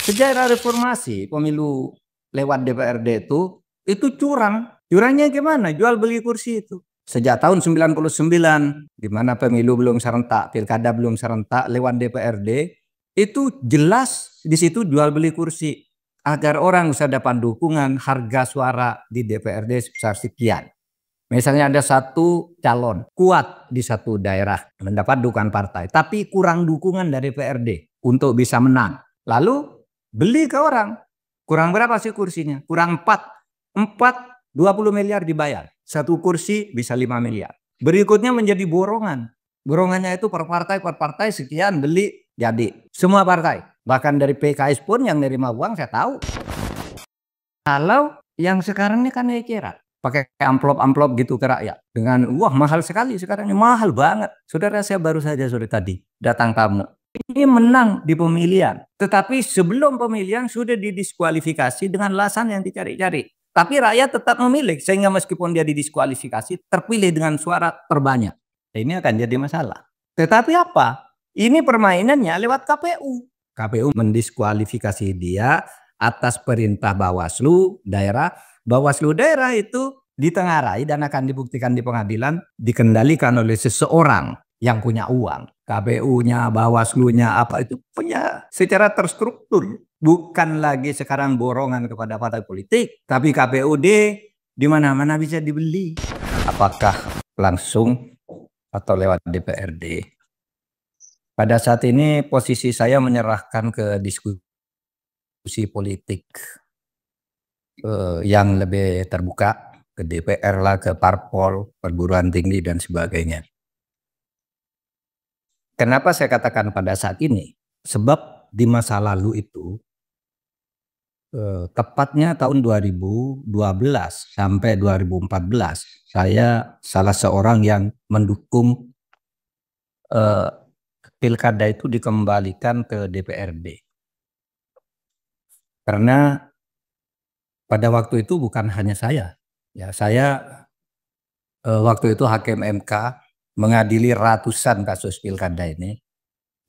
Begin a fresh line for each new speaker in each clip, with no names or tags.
Sejak era reformasi, pemilu lewat DPRD itu curang. Curangnya gimana? Jual beli kursi itu. Sejak tahun 99, di mana pemilu belum serentak, pilkada belum serentak, lewat DPRD, itu jelas di situ jual beli kursi. Agar orang bisa dapat dukungan, harga suara di DPRD sebesar sekian. Misalnya ada satu calon kuat di satu daerah mendapat dukungan partai, tapi kurang dukungan dari DPRD untuk bisa menang. Lalu beli ke orang. Kurang berapa sih kursinya? Kurang 20 miliar dibayar. Satu kursi bisa 5 miliar. Berikutnya menjadi borongan. Borongannya itu per partai sekian beli jadi. Semua partai. Bahkan dari PKS pun yang nerima uang saya tahu. Kalau yang sekarang ini kan eceran. Pakai amplop-amplop gitu ke rakyat. Dengan wah mahal sekali sekarang ini. Mahal banget. Saudara saya baru saja sore tadi datang tamu. Ini menang di pemilihan. Tetapi sebelum pemilihan sudah didiskualifikasi dengan alasan yang dicari-cari. Tapi rakyat tetap memilih. Sehingga meskipun dia didiskualifikasi terpilih dengan suara terbanyak. Ini akan jadi masalah. Tetapi apa? Ini permainannya lewat KPU. KPU mendiskualifikasi dia atas perintah Bawaslu daerah. Bawaslu daerah itu ditengarai dan akan dibuktikan di pengadilan dikendalikan oleh seseorang yang punya uang. KPU-nya, Bawaslu-nya apa itu punya secara terstruktur. Bukan lagi sekarang borongan kepada partai politik, tapi KPUD di mana-mana bisa dibeli. Apakah langsung atau lewat DPRD? Pada saat ini posisi saya menyerahkan ke diskusi politik yang lebih terbuka, ke DPR lah, ke parpol, perguruan tinggi dan sebagainya. Kenapa saya katakan pada saat ini? Sebab di masa lalu itu, tepatnya tahun 2012 sampai 2014, saya salah seorang yang mendukung pilkada itu dikembalikan ke DPRD. Karena pada waktu itu bukan hanya saya, ya saya waktu itu hakim MK mengadili ratusan kasus pilkada ini.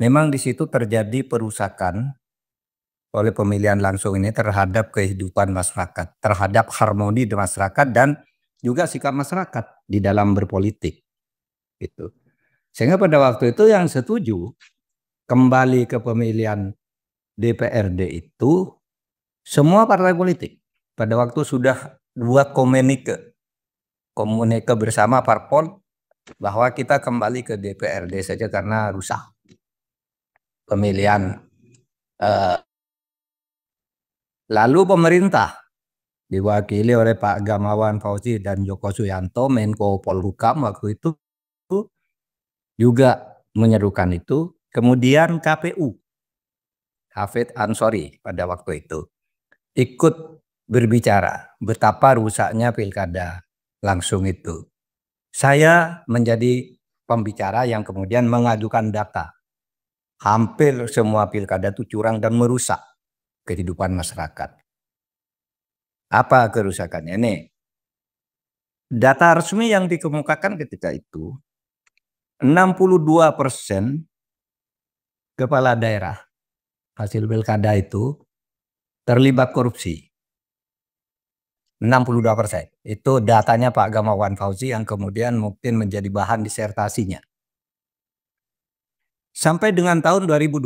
Memang di situ terjadi perusakan oleh pemilihan langsung ini terhadap kehidupan masyarakat, terhadap harmoni di masyarakat dan juga sikap masyarakat di dalam berpolitik. Gitu. Sehingga pada waktu itu yang setuju kembali ke pemilihan DPRD itu semua partai politik. Pada waktu sudah buat komunike bersama parpol bahwa kita kembali ke DPRD saja karena rusak pemilihan. Lalu pemerintah diwakili oleh Pak Gamawan Fauzi dan Joko Suyanto, Menko Polhukam waktu itu juga menyerukan itu. Kemudian KPU, Hafid Ansori pada waktu itu ikut berbicara betapa rusaknya pilkada langsung itu. Saya menjadi pembicara yang kemudian mengajukan data. Hampir semua pilkada itu curang dan merusak kehidupan masyarakat. Apa kerusakannya? Nih, data resmi yang dikemukakan ketika itu, 62% kepala daerah hasil pilkada itu terlibat korupsi. 62%. Itu datanya Pak Gamawan Fauzi yang kemudian mungkin menjadi bahan disertasinya. Sampai dengan tahun 2020,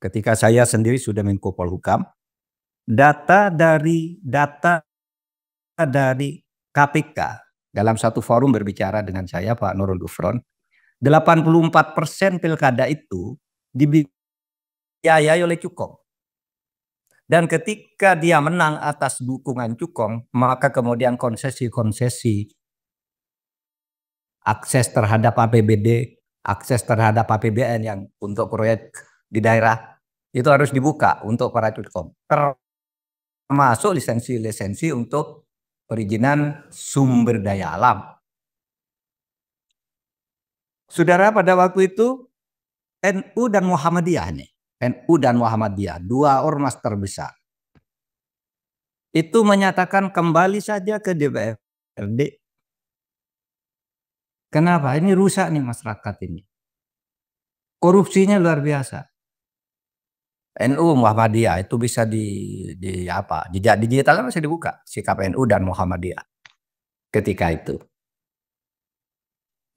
ketika saya sendiri sudah Menko Polhukam, data dari KPK dalam satu forum berbicara dengan saya Pak Nurul Gufron, 84% pilkada itu dibiayai oleh Cukong. Dan ketika dia menang atas dukungan Cukong, maka kemudian konsesi-konsesi, akses terhadap APBD, akses terhadap APBN yang untuk proyek di daerah, itu harus dibuka untuk para Cukong. Termasuk lisensi-lisensi untuk perizinan sumber daya alam. Saudara, pada waktu itu NU dan Muhammadiyah nih. NU dan Muhammadiyah, dua ormas terbesar. Itu menyatakan kembali saja ke DPRD. Kenapa? Ini rusak nih masyarakat ini. Korupsinya luar biasa. NU Muhammadiyah itu bisa di apa? Jejak digitalnya masih dibuka sikap NU dan Muhammadiyah ketika itu.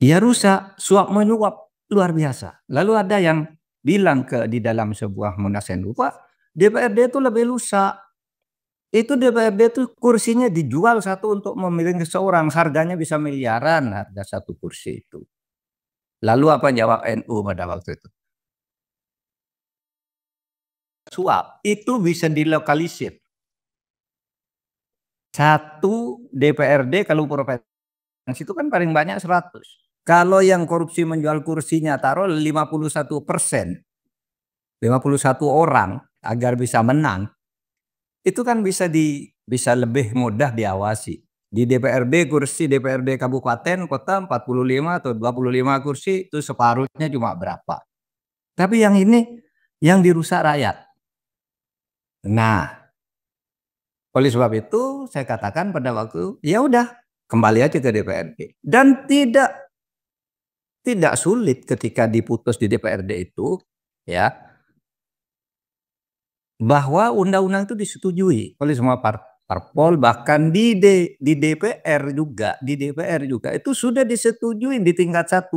Ya rusak, suap menyuap luar biasa. Lalu ada yang bilang di dalam sebuah munas NU, Pak, DPRD itu lebih lusak. Itu DPRD itu kursinya dijual satu untuk memilih seseorang, harganya bisa miliaran harga satu kursi itu. Lalu apa jawab NU pada waktu itu? Suap itu bisa dilokalisir. Satu DPRD kalau provinsi itu kan paling banyak 100. Kalau yang korupsi menjual kursinya taruh 51%, 51 orang agar bisa menang, itu kan bisa lebih mudah diawasi. Di DPRD kursi DPRD kabupaten kota 45 atau 25 kursi itu separuhnya cuma berapa. Tapi yang ini yang dirusak rakyat. Nah, oleh sebab itu saya katakan pada waktu ya udah kembali aja ke DPRD dan tidak sulit ketika diputus di DPRD itu ya bahwa undang-undang itu disetujui oleh semua parpol, bahkan di DPR juga itu sudah disetujui di tingkat 1,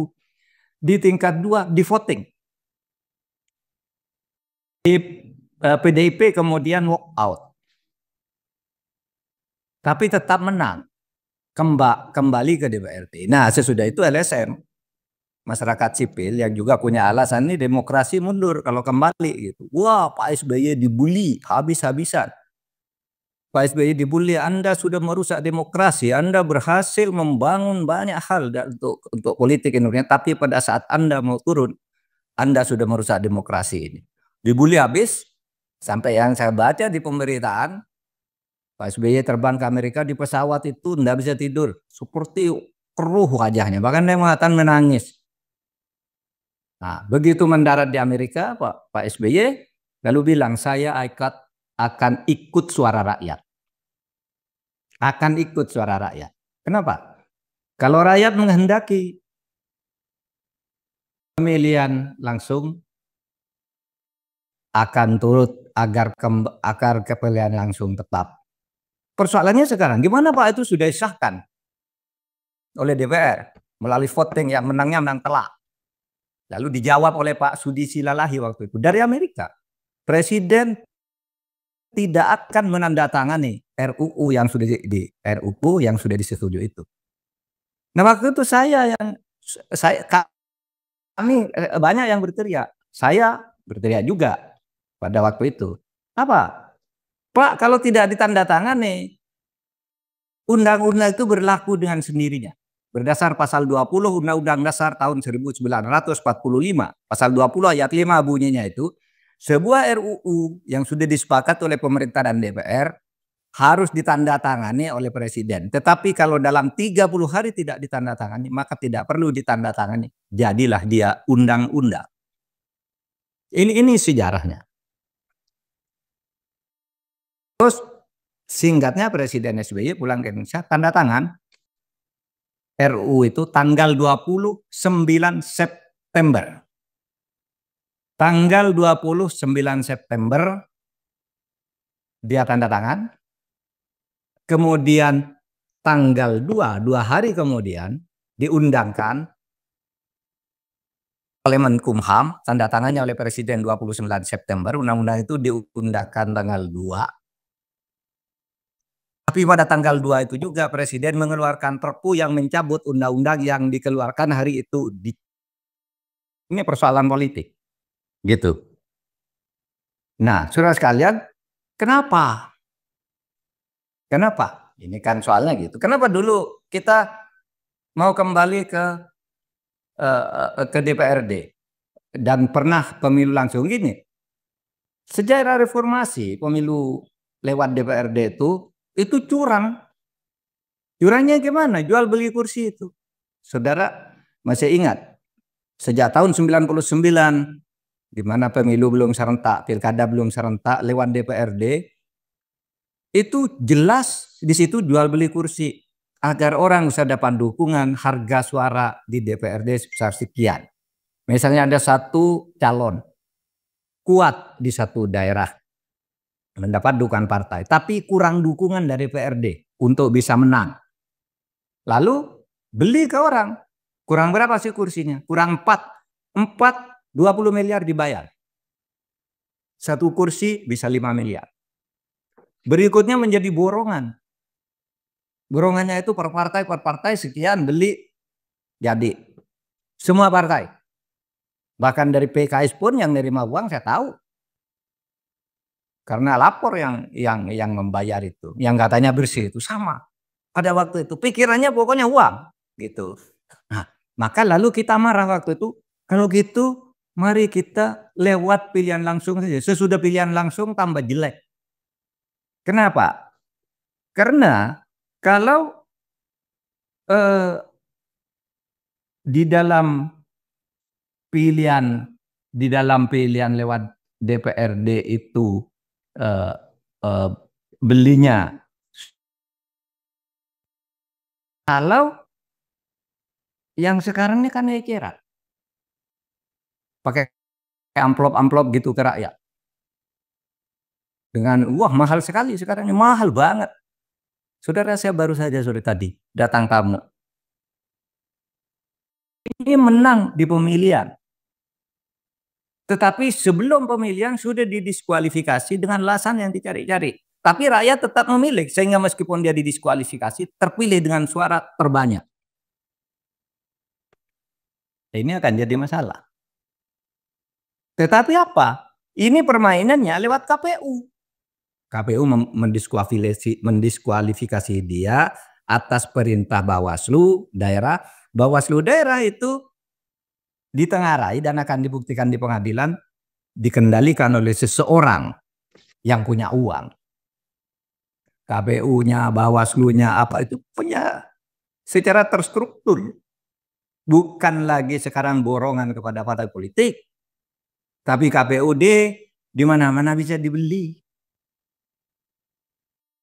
di tingkat 2 di voting. Di PDIP kemudian walk out. Tapi tetap menang. Kembali ke DPRD. Nah, sesudah itu LSM, masyarakat sipil yang juga punya alasan ini demokrasi mundur kalau kembali gitu. Wah, Pak SBY dibully habis-habisan. Pak SBY dibully, Anda sudah merusak demokrasi, Anda berhasil membangun banyak hal untuk politik Indonesia, tapi pada saat Anda mau turun, Anda sudah merusak demokrasi ini. Dibully habis, sampai yang saya baca di pemberitaan, Pak SBY terbang ke Amerika di pesawat itu tidak bisa tidur, seperti keruh wajahnya, bahkan dia mengatakan menangis. Nah, begitu mendarat di Amerika, Pak SBY lalu bilang, saya akan ikut suara rakyat. Akan ikut suara rakyat. Kenapa? Kalau rakyat menghendaki pemilihan langsung, akan turut agar kepemilihan langsung tetap. Persoalannya sekarang, gimana Pak itu sudah disahkan oleh DPR melalui voting yang menangnya menang telak. Lalu dijawab oleh Pak Sudi Silalahi waktu itu dari Amerika. Presiden tidak akan menandatangani RUU yang sudah disetujui itu. Nah, waktu itu kami banyak yang berteriak. Saya berteriak juga pada waktu itu. Apa? Pak, kalau tidak ditandatangani, undang-undang itu berlaku dengan sendirinya. Berdasar pasal 20 Undang-Undang Dasar tahun 1945, pasal 20 ayat 5 bunyinya itu, sebuah RUU yang sudah disepakati oleh pemerintah dan DPR harus ditandatangani oleh presiden. Tetapi kalau dalam 30 hari tidak ditandatangani, maka tidak perlu ditandatangani. Jadilah dia undang-undang. Ini sejarahnya. Terus singkatnya Presiden SBY pulang ke Indonesia, tanda tangan RUU itu tanggal 29 September. Tanggal 29 September dia tanda tangan. Kemudian tanggal 2 hari kemudian diundangkan oleh Menkumham, tanda tangannya oleh Presiden 29 September, undang-undang itu diundangkan tanggal 2. Tapi pada tanggal 2 itu juga Presiden mengeluarkan Perpu yang mencabut undang-undang yang dikeluarkan hari itu. Ini persoalan politik. Gitu. Nah, saudara sekalian, kenapa? Kenapa? Ini kan soalnya gitu. Kenapa dulu kita mau kembali ke DPRD dan pernah pemilu langsung gini? Sejarah reformasi pemilu lewat DPRD itu curang. Curangnya gimana? Jual beli kursi itu. Saudara masih ingat sejak tahun 99 di mana pemilu belum serentak, pilkada belum serentak, lewat DPRD itu jelas di situ jual beli kursi agar orang bisa dapat dukungan, harga suara di DPRD sebesar sekian. Misalnya ada satu calon, kuat di satu daerah, mendapat dukungan partai, tapi kurang dukungan dari PRD untuk bisa menang. Lalu beli ke orang, kurang berapa sih kursinya? Kurang 20 miliar dibayar. Satu kursi bisa 5 miliar. Berikutnya menjadi borongan. Borongannya itu per partai sekian beli jadi. Semua partai. Bahkan dari PKS pun yang nerima uang saya tahu. Karena lapor yang membayar itu, yang katanya bersih itu sama. Pada waktu itu pikirannya pokoknya uang gitu. Nah, maka lalu kita marah waktu itu. Kalau gitu mari kita lewat pilihan langsung saja. Sesudah pilihan langsung tambah jelek. Kenapa? Karena kalau di dalam pilihan lewat DPRD itu belinya, kalau yang sekarang ini kan eceran, pakai amplop gitu ke rakyat dengan wah mahal sekali sekarang ini, mahal banget. Saudara, saya baru saja sore tadi datang tamu, ini menang di pemilihan. Tetapi sebelum pemilihan sudah didiskualifikasi dengan alasan yang dicari-cari. Tapi rakyat tetap memilih, sehingga meskipun dia didiskualifikasi, terpilih dengan suara terbanyak. Ini akan jadi masalah. Tetapi apa? Ini permainannya lewat KPU. KPU mendiskualifikasi dia atas perintah Bawaslu daerah. Bawaslu daerah itu ditengarai dan akan dibuktikan di pengadilan dikendalikan oleh seseorang yang punya uang. KPU-nya, Bawaslu-nya apa itu punya secara terstruktur. Bukan lagi sekarang borongan kepada partai politik. Tapi KPUD di mana-mana bisa dibeli.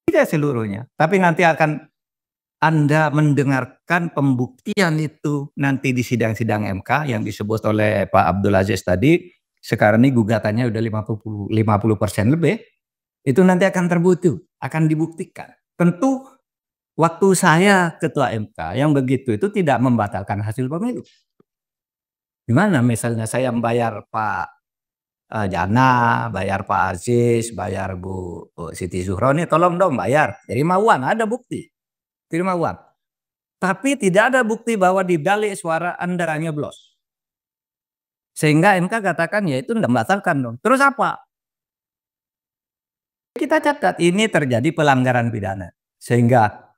Tidak seluruhnya. Tapi nanti akan Anda mendengarkan pembuktian itu nanti di sidang-sidang MK yang disebut oleh Pak Abdul Aziz tadi. Sekarang ini gugatannya udah 50% lebih. Itu nanti akan akan dibuktikan. Tentu waktu saya ketua MK yang begitu itu tidak membatalkan hasil pemilu. Gimana misalnya saya membayar Pak Jana, bayar Pak Aziz, bayar Bu Siti Zuhroni, tolong dong bayar. Terima uang, ada bukti. Terima uang. Tapi tidak ada bukti bahwa di balik suara Anda nyoblos. Sehingga MK katakan ya itu tidak membatalkan dong. Terus apa? Kita catat ini terjadi pelanggaran pidana. Sehingga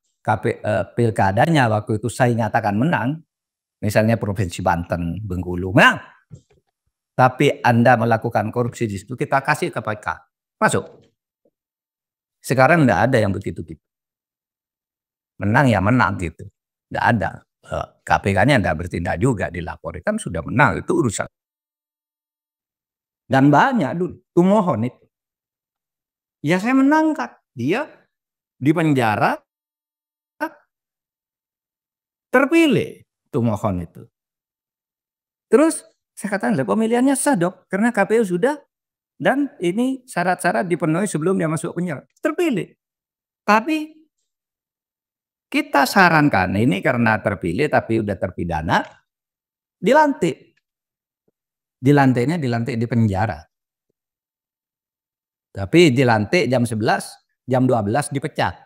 pilkadanya waktu itu saya nyatakan menang. Misalnya Provinsi Banten, Bengkulu, menang. Tapi Anda melakukan korupsi di situ, kita kasih ke PK. Masuk. Sekarang tidak ada yang begitu. Menang ya menang gitu. Tidak ada. KPK-nya tidak bertindak juga, dilaporkan sudah menang, itu urusan. Dan banyak dulu, tumohon itu. Ya saya menangkan. Dia di penjara, terpilih tumohon itu. Terus saya katakan pemilihannya sah dok, karena KPU sudah dan ini syarat-syarat dipenuhi sebelum dia masuk penjara. Terpilih. Tapi kita sarankan ini karena terpilih tapi udah terpidana, dilantik. Dilantiknya di penjara. Tapi dilantik jam 11, jam 12 dipecat.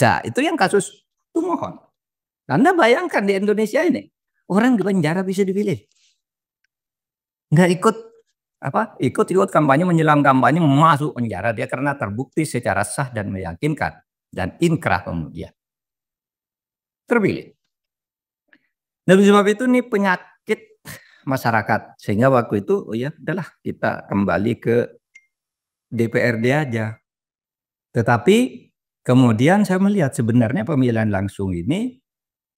Nah, itu yang kasus tumohon. Anda bayangkan di Indonesia ini, orang di penjara bisa dipilih. Nggak ikut kampanye, menjelang kampanye masuk penjara dia karena terbukti secara sah dan meyakinkan dan inkrah kemudian terpilih. Dan sebab itu ini penyakit masyarakat, sehingga waktu itu oh ya udahlah kita kembali ke DPRD aja. Tetapi kemudian saya melihat sebenarnya pemilihan langsung ini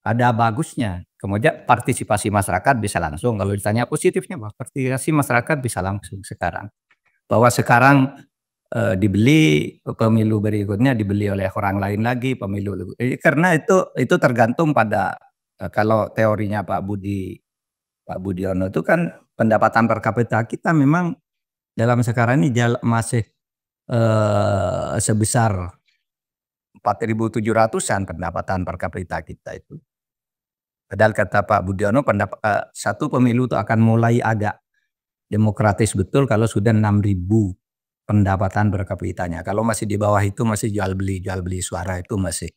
ada bagusnya. Kemudian partisipasi masyarakat bisa langsung. Kalau ditanya positifnya, bahwa partisipasi masyarakat bisa langsung sekarang. Bahwa sekarang dibeli, pemilu berikutnya dibeli oleh orang lain lagi, pemilu. Karena itu tergantung pada kalau teorinya Pak Budi Pak Budiono itu kan pendapatan per kapita kita memang dalam sekarang ini masih sebesar 4.700-an pendapatan per kapita kita itu. Padahal kata Pak Budiono satu pemilu itu akan mulai agak demokratis betul kalau sudah 6.000 pendapatan per kapitanya. Kalau masih di bawah itu masih jual beli suara itu masih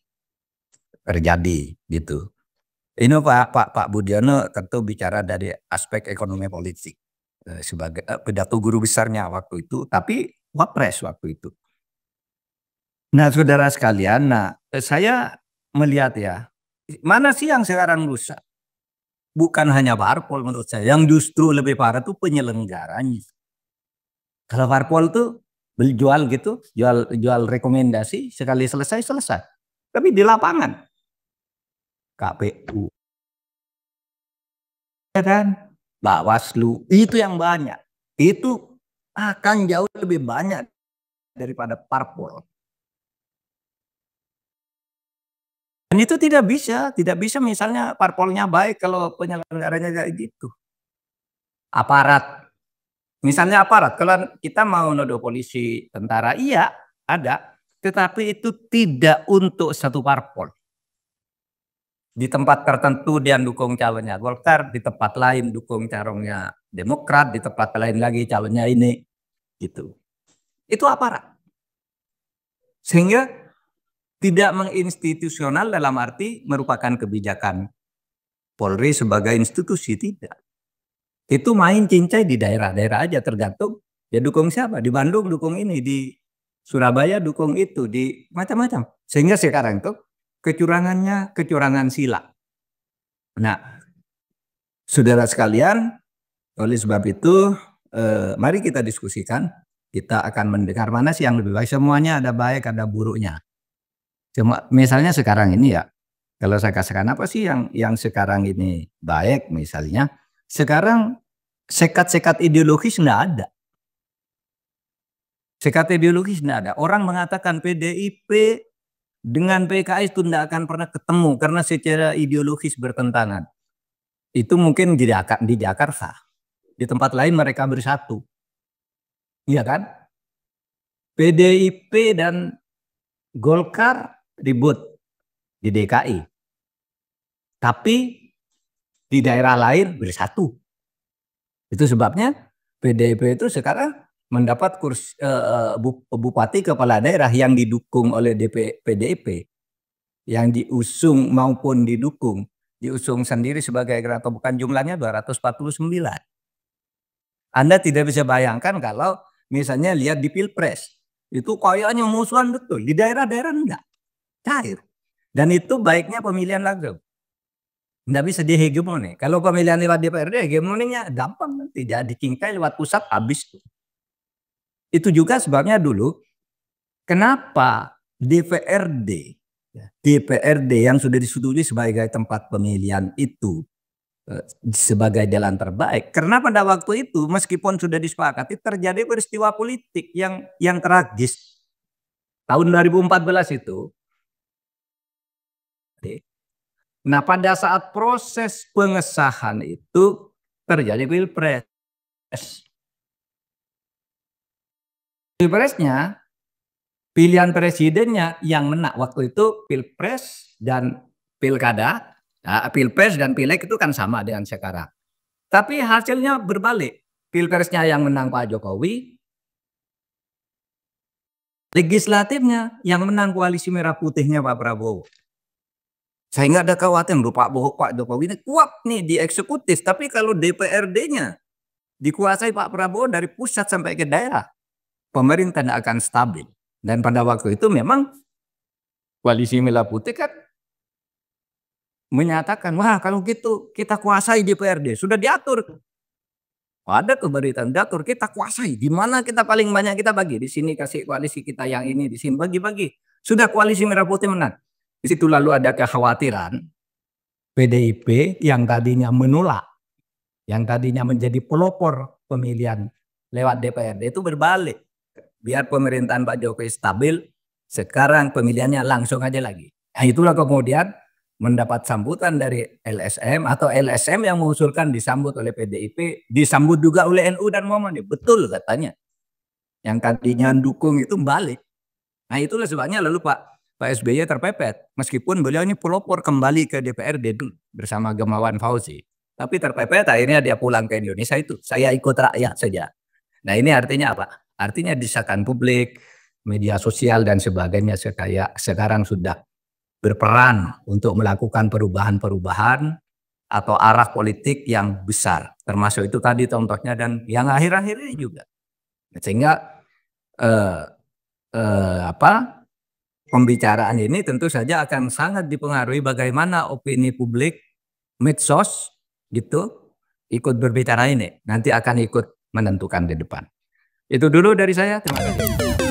terjadi gitu. Ini Pak Budiono tentu bicara dari aspek ekonomi politik sebagai pidato guru besarnya waktu itu, tapi wapres waktu itu. Nah, saudara sekalian, saya melihat ya, mana sih yang sekarang rusak? Bukan hanya parpol menurut saya, yang justru lebih parah tuh penyelenggaranya. Kalau parpol tuh jual gitu, jual rekomendasi, sekali selesai. Tapi di lapangan KPU, ya kan, Bawaslu, itu yang banyak. Itu akan jauh lebih banyak daripada parpol. Dan itu tidak bisa misalnya parpolnya baik kalau penyelenggaranya kayak gitu. Aparat, misalnya aparat, kalau kita mau nodo polisi, tentara, iya ada, tetapi itu tidak untuk satu parpol. Di tempat tertentu dia dukung calonnya Golkar, di tempat lain dukung calonnya Demokrat, di tempat lain lagi calonnya ini, gitu. Itu aparat. Sehingga tidak menginstitusional dalam arti merupakan kebijakan Polri sebagai institusi, tidak. Itu main cincai di daerah-daerah aja, tergantung dia dukung siapa. Di Bandung dukung ini, di Surabaya dukung itu, di macam-macam. Sehingga sekarang itu kecurangannya kecurangan sila. Nah, saudara sekalian, oleh sebab itu mari kita diskusikan. Kita akan mendengar mana sih yang lebih baik. Semuanya ada baik, ada buruknya. Cuma misalnya sekarang ini ya, kalau saya katakan apa sih yang sekarang ini baik misalnya, sekarang sekat-sekat ideologis enggak ada. Sekat ideologis enggak ada. Orang mengatakan PDIP dengan PKS itu enggak akan pernah ketemu karena secara ideologis bertentangan. Itu mungkin di Jakarta. Di tempat lain mereka bersatu. Iya kan? PDIP dan Golkar ribut di DKI. Tapi di daerah lain bersatu. Itu sebabnya PDIP itu sekarang mendapat kursi bupati kepala daerah yang didukung oleh PDIP. Yang diusung maupun didukung. Diusung sendiri sebagai atau bukan, jumlahnya 249. Anda tidak bisa bayangkan kalau misalnya lihat di Pilpres. Itu kayaknya musuhan betul. Di daerah-daerah enggak. Cair. Dan itu baiknya pemilihan langsung. Enggak bisa dihegemoni. Kalau pemilihan lewat DPRD, hegemoninya gampang nanti. Jadi cingkai lewat pusat, habis. Itu juga sebabnya dulu, kenapa DPRD yang sudah disetujui sebagai tempat pemilihan itu sebagai jalan terbaik. Karena pada waktu itu meskipun sudah disepakati terjadi peristiwa politik yang tragis. Tahun 2014 itu. Nah, pada saat proses pengesahan itu terjadi Pilpres. Pilpresnya, pilihan presidennya yang menang waktu itu Pilpres dan Pilkada. Nah, Pilpres dan Pileg itu kan sama dengan sekarang. Tapi hasilnya berbalik. Pilpresnya yang menang Pak Jokowi. Legislatifnya yang menang koalisi merah putihnya Pak Prabowo. Saya nggak ada khawatir Pak Jokowi ini kuat nih di eksekutif. Tapi kalau DPRD-nya dikuasai Pak Prabowo dari pusat sampai ke daerah, pemerintah tidak akan stabil. Dan pada waktu itu memang koalisi merah putih kan menyatakan, wah kalau gitu kita kuasai DPRD. Sudah diatur. Ada keberitaan diatur, kita kuasai. Di mana kita paling banyak kita bagi. Di sini kasih koalisi kita yang ini, di sini bagi-bagi. Sudah koalisi merah putih menang. Di situ lalu ada kekhawatiran PDIP yang tadinya menolak, yang tadinya menjadi pelopor pemilihan lewat DPRD itu berbalik. Biar pemerintahan Pak Jokowi stabil, sekarang pemilihannya langsung aja lagi. Nah, itulah kemudian mendapat sambutan dari LSM atau LSM yang mengusulkan disambut oleh PDIP, disambut juga oleh NU dan Muhammadiyah. Betul katanya. Yang tadinya dukung itu balik. Nah itulah sebabnya lalu Pak SBY terpepet. Meskipun beliau ini pelopor kembali ke DPRD dulu bersama Gamawan Fauzi. Tapi terpepet akhirnya dia pulang ke Indonesia itu. Saya ikut rakyat saja. Nah ini artinya apa? Artinya desakan publik, media sosial dan sebagainya sekarang sudah berperan untuk melakukan perubahan-perubahan atau arah politik yang besar. Termasuk itu tadi contohnya dan yang akhir-akhir ini juga. Sehingga pembicaraan ini tentu saja akan sangat dipengaruhi bagaimana opini publik, medsos gitu ikut berbicara ini. Nanti akan ikut menentukan di depan. Itu dulu dari saya. Terima kasih.